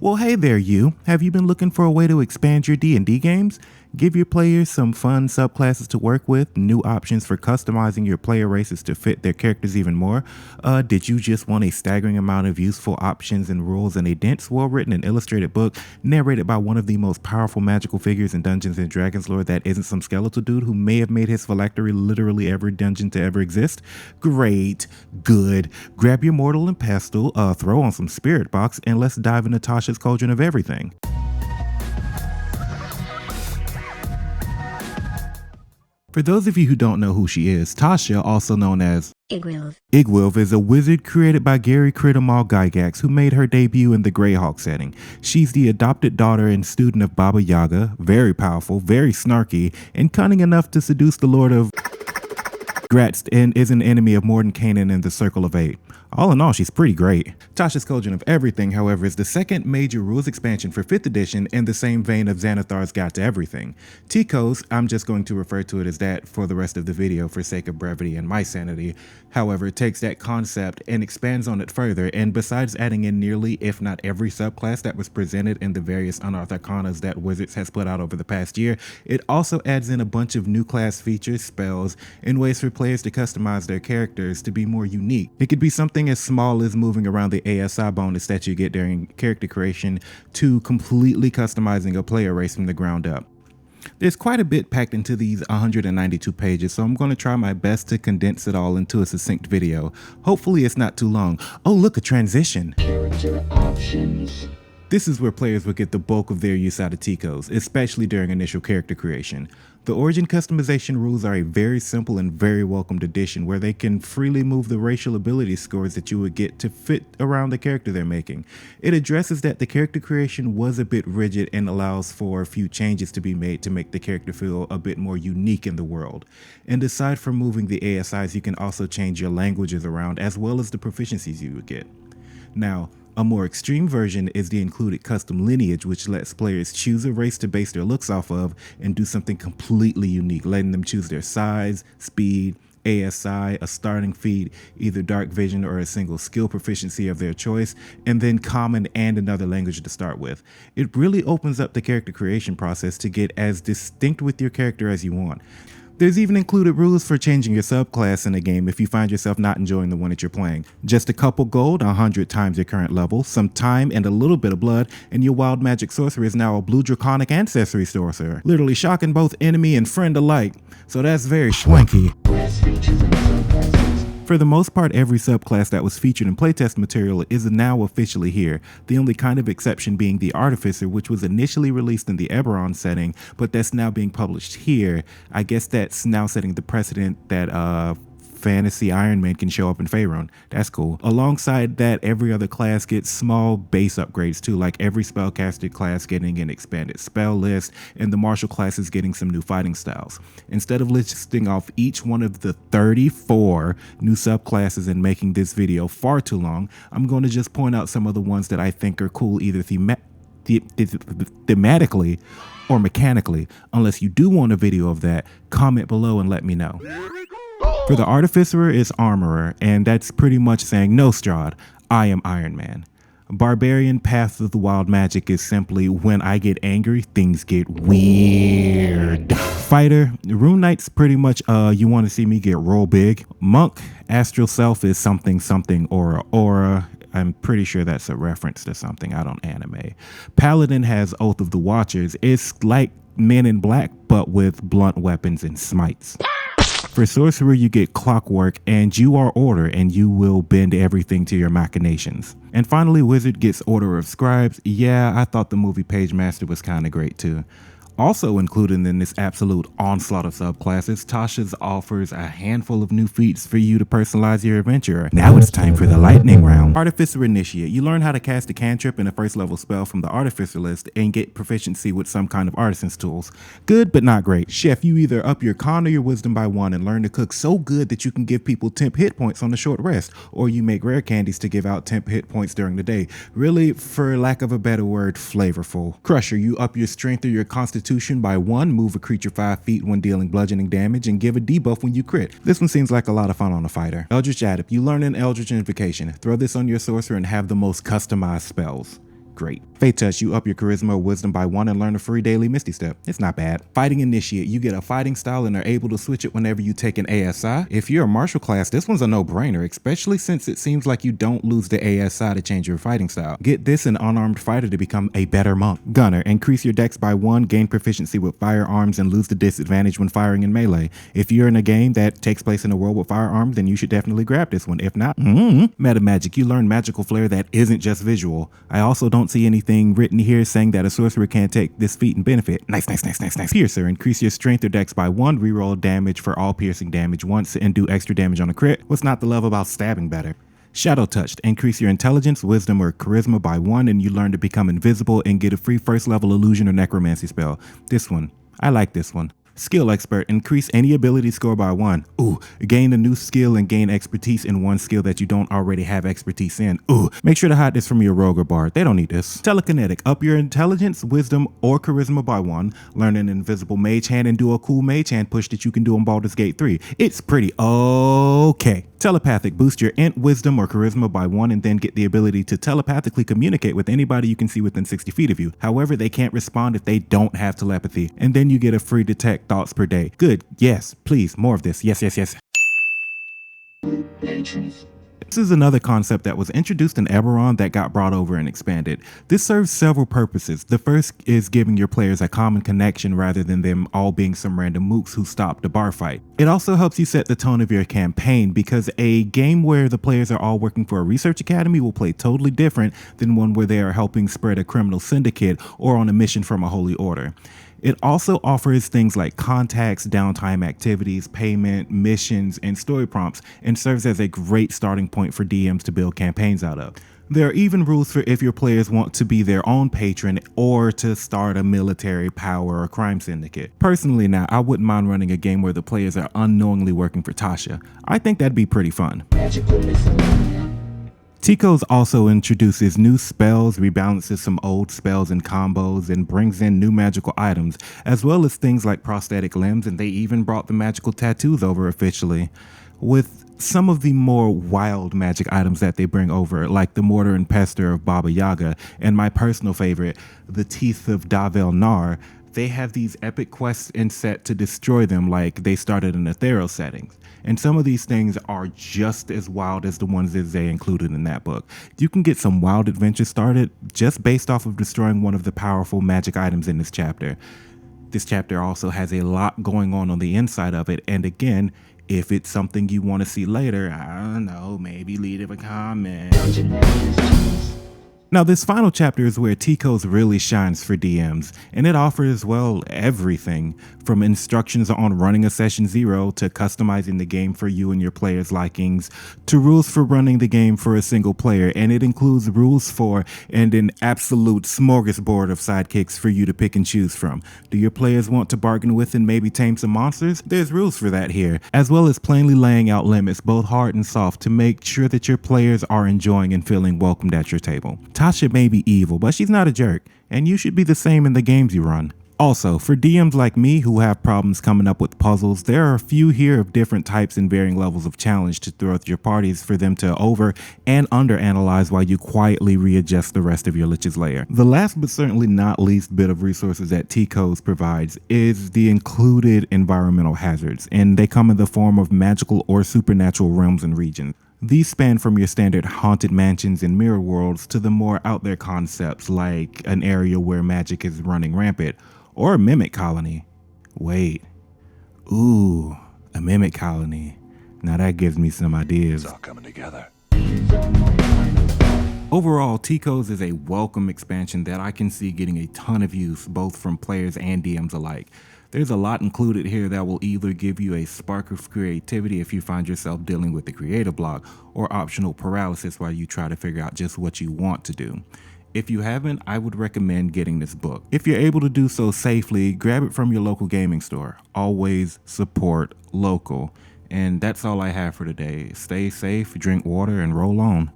Well, hey there you. Have you been looking for a way to expand your D&D games? Give your players some fun subclasses to work with, new options for customizing your player races to fit their characters even more? Did you just want a staggering amount of useful options and rules in a dense, well-written and illustrated book narrated by one of the most powerful magical figures in Dungeons & Dragons lore that isn't some skeletal dude who may have made his phylactery literally every dungeon to ever exist? Great. Good. Grab your mortal and pestle, throw on some spirit box, and let's dive into Tashas Cauldron of everything. For those of you who don't know who she is, Tasha, also known as Igwilv, is a wizard created by Gary Critamal Gygax, who made her debut in the Greyhawk setting. She's the adopted daughter and student of Baba Yaga, very powerful, very snarky, and cunning enough to seduce the Lord of Gratz, and is an enemy of Mordenkainen in the Circle of Eight. All in all, she's pretty great. Tasha's Cauldron of Everything, however, is the second major rules expansion for 5th edition in the same vein of Xanathar's Guide to Everything. Ticos, I'm just going to refer to it as that for the rest of the video for sake of brevity and my sanity, however, takes that concept and expands on it further, and besides adding in nearly, if not every subclass that was presented in the various unearthed arcanas that Wizards has put out over the past year, it also adds in a bunch of new class features, spells, and ways for players to customize their characters to be more unique. It could be something as small as moving around the ASI bonus that you get during character creation to completely customizing a player race from the ground up. There's quite a bit packed into these 192 pages, so I'm going to try my best to condense it all into a succinct video. Hopefully it's not too long. Oh look, a transition. Character options. This is where players will get the bulk of their use out of Ticos, especially during initial character creation. The origin customization rules are a very simple and very welcomed addition where they can freely move the racial ability scores that you would get to fit around the character they're making. It addresses that the character creation was a bit rigid and allows for a few changes to be made to make the character feel a bit more unique in the world. And aside from moving the ASIs, you can also change your languages around as well as the proficiencies you would get. Now, a more extreme version is the included custom lineage, which lets players choose a race to base their looks off of and do something completely unique, letting them choose their size, speed, ASI, a starting feat, either dark vision or a single skill proficiency of their choice, and then common and another language to start with. It really opens up the character creation process to get as distinct with your character as you want. There's even included rules for changing your subclass in a game if you find yourself not enjoying the one that you're playing. Just a couple gold, 100 times your current level, some time, and a little bit of blood, and your wild magic sorcerer is now a blue draconic ancestry sorcerer, literally shocking both enemy and friend alike. So that's very schwanky. For the most part, every subclass that was featured in playtest material is now officially here, the only kind of exception being the Artificer, which was initially released in the Eberron setting, but that's now being published here. I guess that's now setting the precedent that fantasy Iron Man can show up in Faerun. That's cool. Alongside that, every other class gets small base upgrades too, like every spellcaster class getting an expanded spell list, and the martial class is getting some new fighting styles. Instead of listing off each one of the 34 new subclasses and making this video far too long, I'm going to just point out some of the ones that I think are cool either thematically or mechanically. Unless you do want a video of that, comment below and let me know. For the Artificer is Armorer, and that's pretty much saying, no Strahd, I am Iron Man. Barbarian Path of the Wild Magic is simply, when I get angry, things get weird. Fighter, Rune Knight's pretty much, you want to see me get real big. Monk, Astral Self is something aura. I'm pretty sure that's a reference to something I don't anime. Paladin has Oath of the Watchers. It's like Men in Black, but with blunt weapons and smites. For Sorcerer, you get Clockwork, and you are Order, and you will bend everything to your machinations. And finally, Wizard gets Order of Scribes. Yeah, I thought the movie Page Master was kind of great too. Also included in this absolute onslaught of subclasses, Tasha's offers a handful of new feats for you to personalize your adventure. Now it's time for the lightning round. Artificer Initiate. You learn how to cast a cantrip and a first level spell from the Artificer list and get proficiency with some kind of artisan's tools. Good, but not great. Chef, you either up your con or your wisdom by 1 and learn to cook so good that you can give people temp hit points on a short rest, or you make rare candies to give out temp hit points during the day. Really, for lack of a better word, flavorful. Crusher, you up your strength or your constitution by 1, move a creature 5 feet when dealing bludgeoning damage, and give a debuff when you crit. This one seems like a lot of fun on a fighter. Eldritch Adept, you learn an Eldritch Invocation. Throw this on your sorcerer and have the most customized spells. Great. Fate Touch, you up your charisma or wisdom by 1 and learn a free daily Misty Step. It's not bad. Fighting Initiate, you get a fighting style and are able to switch it whenever you take an ASI. If you're a martial class, this one's a no-brainer, especially since it seems like you don't lose the ASI to change your fighting style. Get this an unarmed fighter to become a better monk. Gunner, increase your dex by 1, gain proficiency with firearms, and lose the disadvantage when firing in melee. If you're in a game that takes place in a world with firearms, then you should definitely grab this one. If not, Meta Magic, you learn magical flair that isn't just visual. I also don't see anything written here saying that a sorcerer can't take this feat and benefit. Nice. Piercer, increase your strength or dex by 1, reroll damage for all piercing damage once, and do extra damage on a crit. What's not to love about stabbing better? Shadow Touched, increase your intelligence, wisdom, or charisma by 1, and you learn to become invisible and get a free first level illusion or necromancy spell. This one, I like this one. Skill Expert, increase any ability score by 1. Ooh, gain a new skill and gain expertise in one skill that you don't already have expertise in. Ooh, make sure to hide this from your rogue or bard. They don't need this. Telekinetic, up your intelligence, wisdom, or charisma by 1. Learn an invisible mage hand and do a cool mage hand push that you can do on Baldur's Gate 3. It's pretty okay. Telepathic, boost your int, wisdom, or charisma by 1 and then get the ability to telepathically communicate with anybody you can see within 60 feet of you. However, they can't respond if they don't have telepathy. And then you get a free detect thoughts per day. Good. Yes. Please. More of this. Yes. This is another concept that was introduced in Eberron that got brought over and expanded. This serves several purposes. The first is giving your players a common connection rather than them all being some random mooks who stopped a bar fight. It also helps you set the tone of your campaign, because a game where the players are all working for a research academy will play totally different than one where they are helping spread a criminal syndicate or on a mission from a holy order. It also offers things like contacts, downtime activities, payment, missions, and story prompts, and serves as a great starting point for DMs to build campaigns out of. There are even rules for if your players want to be their own patron or to start a military, power, or crime syndicate. Personally now, I wouldn't mind running a game where the players are unknowingly working for Tasha. I think that'd be pretty fun. Migical Miscellany. Tico's also introduces new spells, rebalances some old spells and combos, and brings in new magical items, as well as things like prosthetic limbs, and they even brought the magical tattoos over officially. With some of the more wild magic items that they bring over, like the Mortar and Pester of Baba Yaga, and my personal favorite, the Teeth of Davel Nar, they have these epic quests in set to destroy them like they started in the Theros settings. And some of these things are just as wild as the ones that they included in that book. You can get some wild adventures started just based off of destroying one of the powerful magic items in this chapter. This chapter also has a lot going on the inside of it, and again, if it's something you want to see later, I don't know, maybe leave a comment. Now, this final chapter is where Tico's really shines for DMs, and it offers, well, everything from instructions on running a session 0 to customizing the game for you and your players' likings to rules for running the game for a single player, and it includes rules for and an absolute smorgasbord of sidekicks for you to pick and choose from. Do your players want to bargain with and maybe tame some monsters? There's rules for that here, as well as plainly laying out limits, both hard and soft, to make sure that your players are enjoying and feeling welcomed at your table. Tasha may be evil, but she's not a jerk, and you should be the same in the games you run. Also, for DMs like me who have problems coming up with puzzles, there are a few here of different types and varying levels of challenge to throw at your parties for them to over and under analyze while you quietly readjust the rest of your Lich's layer. The last but certainly not least bit of resources that Tico's provides is the included environmental hazards, and they come in the form of magical or supernatural realms and regions. These span from your standard haunted mansions and mirror worlds to the more out there concepts like an area where magic is running rampant, or a mimic colony. Wait, ooh, a mimic colony. Now that gives me some ideas. It's all coming together. Overall, Tico's is a welcome expansion that I can see getting a ton of use both from players and DMs alike. There's a lot included here that will either give you a spark of creativity if you find yourself dealing with the creative block, or optional paralysis while you try to figure out just what you want to do. If you haven't, I would recommend getting this book. If you're able to do so safely, grab it from your local gaming store. Always support local. And that's all I have for today. Stay safe, drink water, and roll on.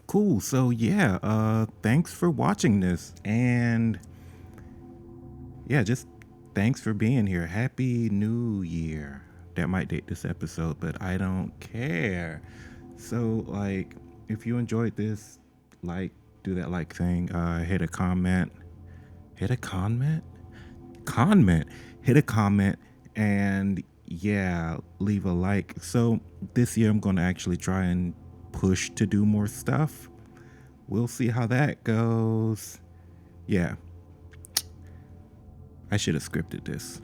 Cool, so yeah, thanks for watching this, and yeah, just thanks for being here. Happy New Year. That might date this episode, but I don't care. So, like, if you enjoyed this, like, do that like thing. Hit a comment, hit a comment, and yeah, leave a like. So this year I'm going to actually try and push to do more stuff. We'll see how that goes. Yeah, I should have scripted this.